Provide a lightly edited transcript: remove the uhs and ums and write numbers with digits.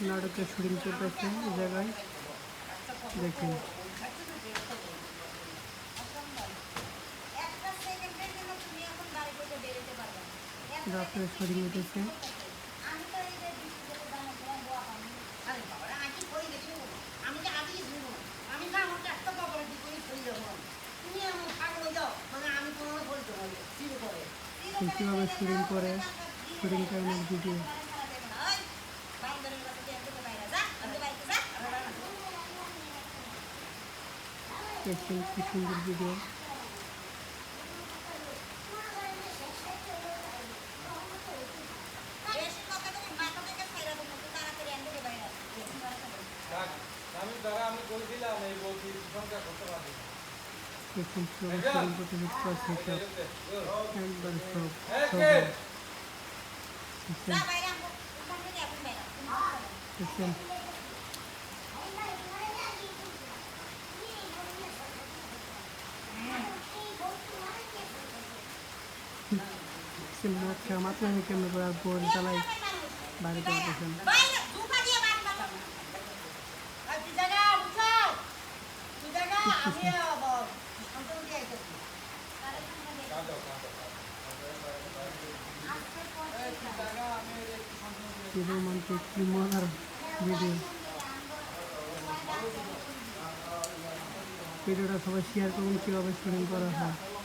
নাটকের শুটিং চলতেছে এই জায়গায় দেখেন। রাত্রে শুটিং হইতেছে। কীভাবে শুটিং করে শুটিং টাইমের ভিডিও দেখছেন, কি সুন্দর ভিডিও। দেখুন সবাই শুটিং করতে করতে একবার সব দেখছেন। মদ খাওয়া মাত্র আমি কেমন করে আর বোন চালাই বাড়িতে উঠেছেন। কি রোমান্টিক, কি মজার ভিডিও। ভিডিওটা সবাই শেয়ার করুন কীভাবে শুটিং করা হয়।